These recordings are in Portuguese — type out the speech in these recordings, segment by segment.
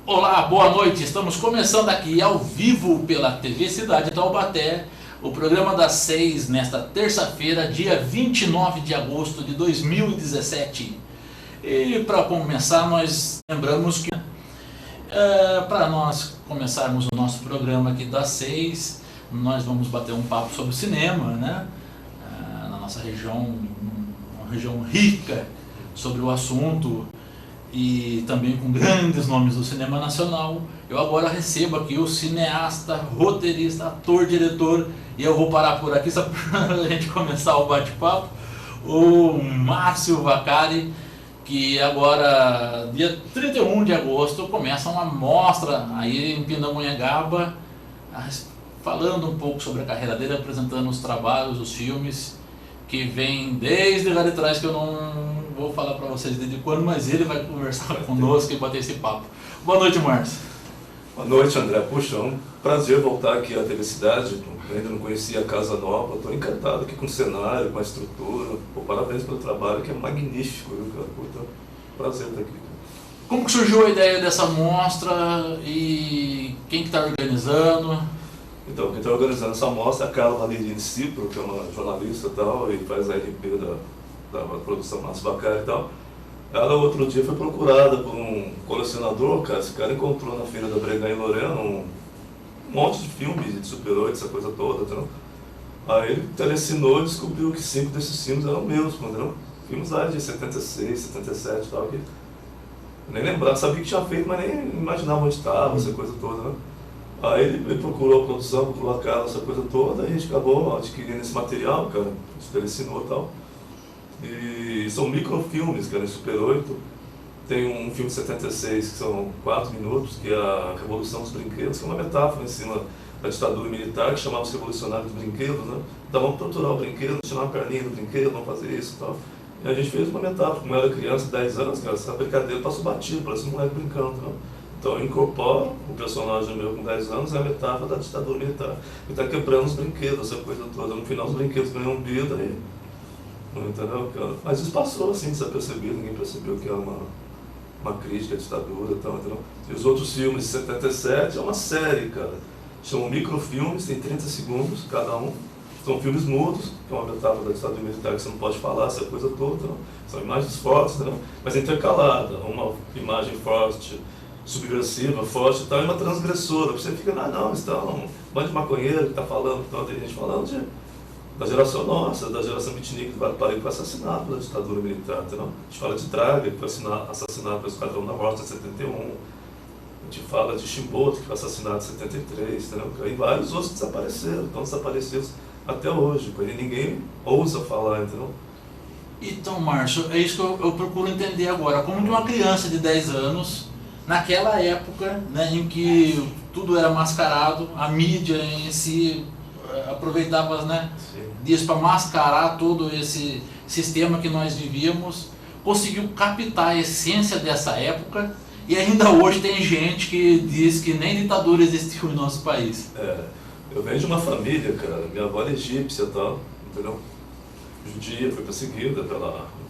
Olá, boa noite. Estamos começando aqui ao vivo pela TV Cidade Taubaté, o programa das 6 nesta terça-feira, dia 29 de agosto de 2017. E para começar, nós lembramos que para nós começarmos o nosso programa aqui das 6, nós vamos bater um papo sobre cinema, né? Na nossa região, uma região rica sobre o assunto e também com grandes nomes do cinema nacional. Eu agora recebo aqui o cineasta, roteirista, ator, diretor, e eu vou parar por aqui só para a gente começar o bate-papo, o Márcio Vaccari, que agora, dia 31 de agosto, começa uma mostra aí em Pindamonhangaba, falando um pouco sobre a carreira dele, apresentando os trabalhos, os filmes, que vem desde lá de trás, que eu não vou falar para vocês desde quando, mas ele vai conversar conosco e bater esse papo. Boa noite, Márcio. Boa noite, André. Puxa, é um prazer voltar aqui à TV Cidade. Eu ainda não conhecia a Casa Nova. Estou encantado aqui com o cenário, com a estrutura. Pô, parabéns pelo trabalho, que é magnífico, viu, cara? Puta, prazer estar aqui. Como que surgiu a ideia dessa mostra e quem que está organizando? Então, quem está organizando essa mostra é a Carla Valerine Cipro, que é uma jornalista e tal, e faz a RP da produção Márcio Vaccari e tal. Ela, outro dia, foi procurada por um colecionador, cara. Esse cara encontrou na feira da Breganha em Lorena um monte de filmes de super-herói, essa coisa toda, entendeu? Aí ele telecinou e descobriu que 5 desses filmes eram meus, entendeu? Filmes lá de 76, 77 e tal, que nem lembrava, sabia que tinha feito, mas nem imaginava onde estava, essa coisa toda, né? Aí ele procurou a produção, procurou a cara, essa coisa toda, e a gente acabou adquirindo esse material, cara, a gente telecinou e tal. E são microfilmes, cara, em Super 8. Tem um filme de 76, que são 4 minutos, que é a Revolução dos Brinquedos, que é uma metáfora em cima da ditadura militar, que chamava os revolucionários dos brinquedos, né? Então vamos torturar o brinquedo, tirar uma perninha do brinquedo, vamos fazer isso e tal. E a gente fez uma metáfora, como eu era criança, 10 anos, cara, essa brincadeira passou batido, parece um moleque brincando, né? Então eu incorporo o personagem meu com 10 anos, é a metáfora da ditadura militar. Ele está quebrando os brinquedos, essa coisa toda. No final os brinquedos ganham vida e... Entendeu, cara? Mas isso passou assim, desapercebido, ninguém percebeu que era uma crítica à ditadura e tal, entendeu? E os outros filmes de 77 é uma série, cara. Chamam microfilmes, tem 30 segundos cada um. São filmes mudos, que é uma metáfora da ditadura militar que você não pode falar, essa coisa toda, entendeu? São imagens fortes, entendeu? Mas intercalada, uma imagem forte, subversiva, forte e tal, e uma transgressora. Você fica, não, isso tá um bando de maconheiro que está falando, então tem gente falando da geração nossa, da geração beatnik do Vale do Paraíba, que foi assassinado pela ditadura militar, entendeu? A gente fala de Draga, que foi assassinado pelo Esquadrão da Morte em 71, a gente fala de Chimbote, que foi assassinado em 73, entendeu? E vários outros desapareceram, estão desaparecidos até hoje, e ninguém ousa falar, entendeu? Então, Márcio, é isso que eu procuro entender agora. Como que uma criança de 10 anos, naquela época, né, em que tudo era mascarado, a mídia em si aproveitava, né, disso para mascarar todo esse sistema que nós vivíamos, conseguiu captar a essência dessa época, e ainda hoje tem gente que diz que nem ditadura existiu em nosso país. Eu venho de uma família, cara, minha avó era egípcia e tal, entendeu? Judia, foi perseguida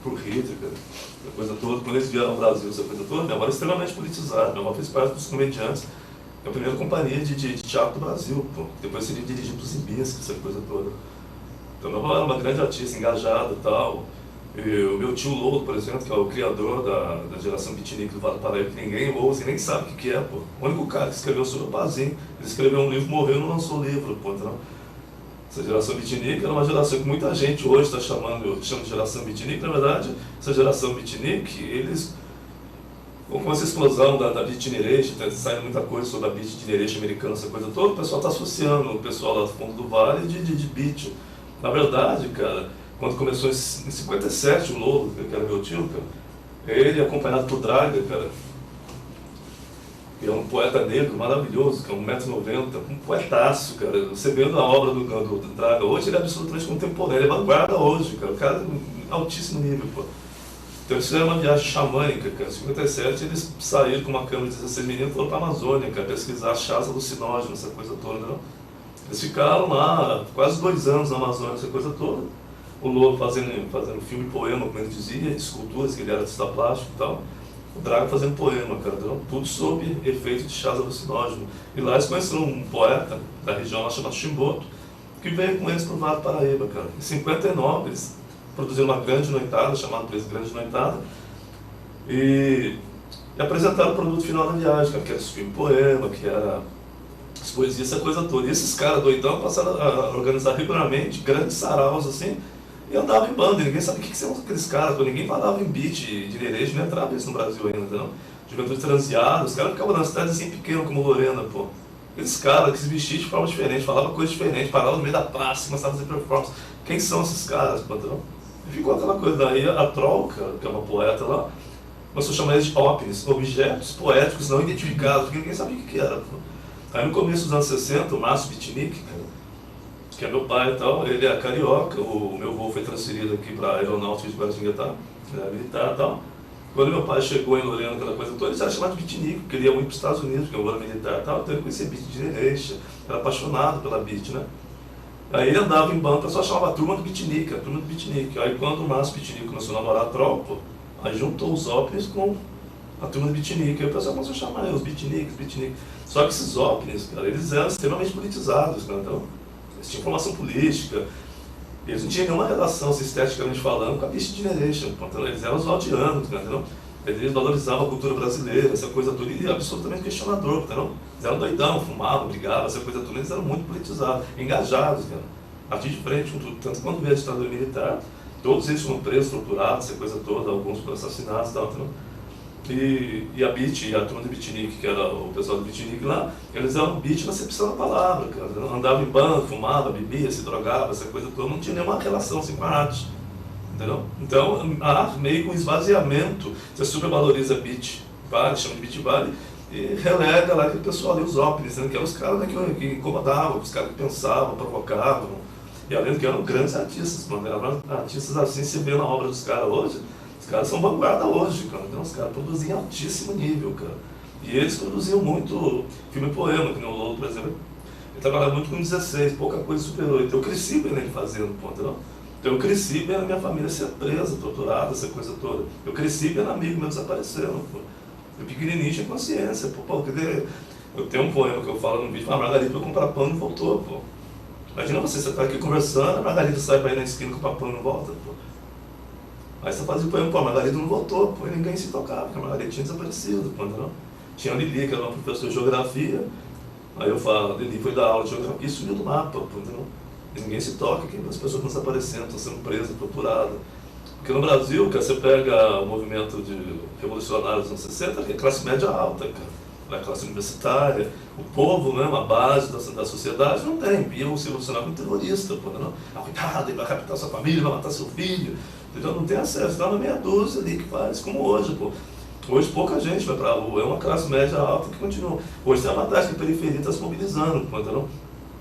por Hitler, cara, a coisa toda. Quando eles vieram ao Brasil, essa coisa toda, minha avó era extremamente politizada, minha avó fez parte dos comediantes, é a primeira companhia de teatro do Brasil, pô. Depois seria dirigir para os Zimbinski, essa coisa toda. Então minha avó era uma grande artista, engajada e tal. E o meu tio Lolo, por exemplo, que é o criador da geração beatnik do Vale do Paraíba, que ninguém ouve e nem sabe o que é, pô. O único cara que escreveu sobre o Pazinho, ele escreveu um livro, morreu e não lançou o livro, pô, entendeu? Essa geração beatnik era uma geração que muita gente hoje está chama de geração beatnik. Na verdade, essa geração beatnik, eles, com essa explosão da Beat Generation, tá saindo muita coisa sobre a Beat Generation americana, essa coisa toda, o pessoal está associando o pessoal lá do fundo do vale de beat. Na verdade, cara, quando começou em 57, o Lolo, que era meu tio, cara, ele acompanhado por Draga, cara, que é um poeta negro maravilhoso, que é 1,90 m, um poetaço, cara. Você vendo a obra do Draga hoje, ele é absolutamente contemporâneo, ele é vanguarda hoje, cara, o cara é altíssimo nível, pô. Então eles fizeram uma viagem xamânica, cara. Em 57 eles saíram com uma câmera de 16 mm e foram para a Amazônia, cara, pesquisar chás alucinógenos, essa coisa toda, não? Eles ficaram lá quase 2 anos na Amazônia, essa coisa toda. O Lolo fazendo filme e poema, como ele dizia, esculturas, que ele era artista plástico e tal. o Draga fazendo poema, cara, entendeu? Tudo sob efeito de chás alucinógenos. E lá eles conheceram um poeta da região lá chamado Chimboto, que veio com eles para o Vale do Paraíba, cara. Em 59, eles produziram uma grande noitada, chamada por eles Grande Noitada, e apresentaram o produto final da viagem, cara, que era esse poema, que era as poesias, essa coisa toda. E esses caras doidão passaram a organizar regularmente grandes saraus, assim, e andavam em banda, e ninguém sabia o que são aqueles caras, ninguém falava em beat de nerejo, nem entrava isso no Brasil ainda, entendeu? Juventude transeada, os caras ficavam nas cidades assim pequenas como Lorena, pô. Aqueles caras que se vestiam de forma diferente, falavam coisas diferentes, paravam no meio da praça, começavam a fazer performance. Quem são esses caras, pô, entendeu? E ficou aquela coisa, daí a Troll, que é uma poeta lá, começou a chamar eles de OPNs, objetos poéticos não identificados, porque ninguém sabia o que era, pô. Aí no começo dos anos 60, o Márcio Bitnik, que é meu pai e tal, ele é carioca, o meu avô foi transferido aqui para a Aeronáutica de Guaratinguetá, militar e tal. Quando meu pai chegou em Lorena, aquela coisa toda, ele já chamava de Bitnik, porque ele ia muito para os Estados Unidos, porque eu era militar e tal, então ele conhecia Beat Generation, era apaixonado pela Beat, né? Aí ele andava em banda, o pessoal chamava a turma do Bitnik, a turma do Bitnik. Aí quando o Márcio Bitnik começou a namorar a Tropa, aí juntou os OPNs com a turma do Bitnik, aí o pessoal começou a chamar os Bitnik. Só que esses OPNs, cara, eles eram extremamente politizados, né? Então, eles tinham formação política, eles não tinham nenhuma relação, assim, esteticamente falando, com a Beat Generation, então, eles eram os odianos, né? Entendeu? Eles valorizavam a cultura brasileira, essa coisa toda, e absolutamente questionador, entendeu? Eles eram doidão, fumavam, brigavam, essa coisa toda, eles eram muito politizados, engajados, cara. Partir de frente com tudo, tanto quando veio a ditadura militar, todos eles foram presos, torturados, essa coisa toda, alguns foram assassinados e tal, entendeu? E a Beat, e a turma do Bitnik, que era o pessoal do Bitnik lá, eles eram Beat na acepção da palavra, cara. Andavam em bando, fumava, bebia, se drogava, essa coisa toda, não tinha nenhuma relação assim, com a arte. Entendeu? Então, há meio que um esvaziamento, você supervaloriza Beat Vale, chama de Beat Vale, e relega lá aquele pessoal ali, os OPNs, né, que eram os caras, né, que incomodavam, os caras que pensavam, provocavam, e além do que eram grandes artistas, mano, eram artistas assim, se vê na obra dos caras hoje, os caras são vanguarda hoje, cara, então os caras produziam em altíssimo nível, cara, e eles produziam muito filme poema, que nem o Lolo, por exemplo, ele trabalhava muito com 16, pouca coisa superou, então eu cresci vendo ele fazendo, entendeu? Então eu cresci vendo a minha família ser presa, torturada, essa coisa toda. Eu cresci vendo amigo meu desaparecendo, pô. Eu pequenininho tinha consciência, pô, eu tenho um poema que eu falo no vídeo, a Margarida foi comprar pão e não voltou, pô. Imagina você tá aqui conversando, a Margarida sai pra ir na esquina comprar pão e não volta, pô. Aí você fazia o poema, pô, a Margarida não voltou, pô, e ninguém se tocava, porque a Margarida tinha desaparecido, pô, entendeu? Tinha a Lili, que era uma professora de geografia, aí eu falo, a Lili foi dar aula de geografia e sumiu do mapa, pô, entendeu? E ninguém se toca, que as pessoas estão desaparecendo, estão sendo presas, torturadas. Porque no Brasil, cara, você pega o movimento de revolucionários dos anos 60, que é classe média alta, cara. A classe universitária, o povo, né, uma base da sociedade, não tem. Iam se revolucionar como terrorista, pô, não? Ah, cuidado, ele vai captar sua família, vai matar seu filho. Então não tem acesso, está na meia dúzia ali que faz, como hoje, pô. Hoje pouca gente vai pra rua, é uma classe média alta que continua. Hoje tem uma tática que a periferia está se mobilizando, pô, entendeu?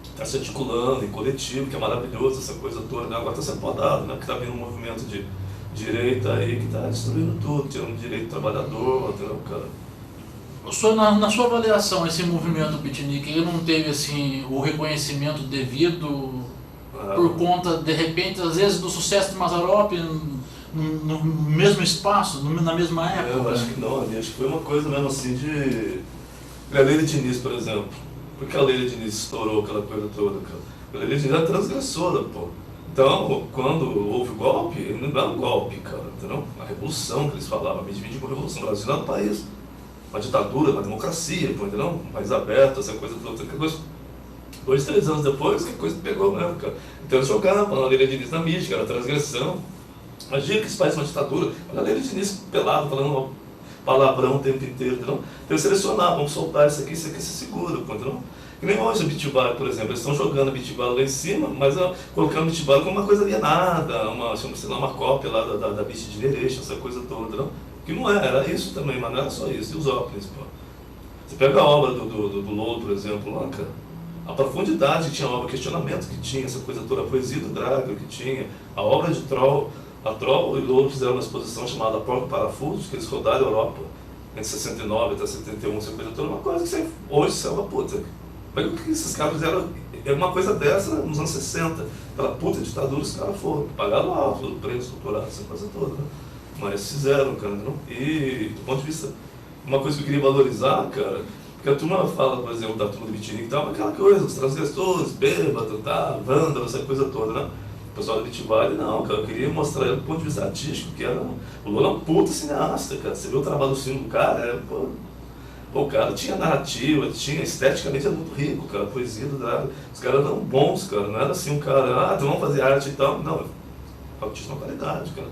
Está se articulando em coletivo, que é maravilhoso, essa coisa toda, né? Agora está sendo podado, né? Que está vindo um movimento de direita aí que está destruindo tudo, tirando o direito do trabalhador, entendeu, cara? O senhor, na sua avaliação, esse movimento Bitnik, ele não teve assim, o reconhecimento devido por conta, de repente, às vezes, do sucesso de Mazzaropi no mesmo espaço, na mesma época? Eu acho que não, acho que foi uma coisa mesmo assim de... A Leila Diniz, por exemplo. Por que a Leila Diniz estourou aquela coisa toda, cara? A Leila Diniz era transgressora, pô. Então, quando houve o golpe, não era um golpe, cara, entendeu? A revolução que eles falavam, me divide com a revolução. O Brasil não era um país, uma ditadura, uma democracia, pô, entendeu? Um país aberto, essa coisa toda. Que coisa... 2, 3 anos depois, que coisa pegou mesmo, cara. Então eles jogavam a Leila Diniz na mídia, era transgressão. Imagina que esse país é uma ditadura. Olha a Leila Diniz pelado, falando palavrão o tempo inteiro, entendeu? Então eles selecionavam, vamos soltar isso aqui se segura, entendeu? Que nem hoje o Beat Vale, por exemplo, eles estão jogando a Beat Vale lá em cima, mas colocando o Beat Vale como uma coisa alienada, uma cópia lá da Beat Generation, essa coisa toda, entendeu? Que não era isso também, mas não era só isso, e os óculos, pô. Você pega a obra do Lolo, por exemplo, lá, cara, a profundidade que tinha a obra, o questionamento que tinha, essa coisa toda, a poesia do Draga que tinha, a obra de Troll. A Troll e o Lolo fizeram uma exposição chamada Porco Parafuso, que eles rodaram a Europa, entre 69 até 71, essa coisa toda, uma coisa que você, hoje você é uma puta. Mas o que esses caras fizeram, é uma coisa dessa nos anos 60, pela puta ditadura os caras foram, pagaram alto, preso, torturado, essa coisa toda, né? Mas fizeram, cara, não? E do ponto de vista, uma coisa que eu queria valorizar, cara, porque a turma fala, por exemplo, da turma do Bitinique e tal, mas aquela coisa, os transgressores, bêbado, tá, vândalo, essa coisa toda, né? O pessoal do Bitivale, não, cara, eu queria mostrar do ponto de vista artístico, que era, o Lula é um puta cineasta, cara, você viu o trabalho do filme do cara, pô, o cara tinha narrativa, tinha, esteticamente era muito rico, cara, a poesia do cara, os caras eram bons, cara, não era assim um cara, então vamos fazer arte e tal, não, artista de uma qualidade, cara.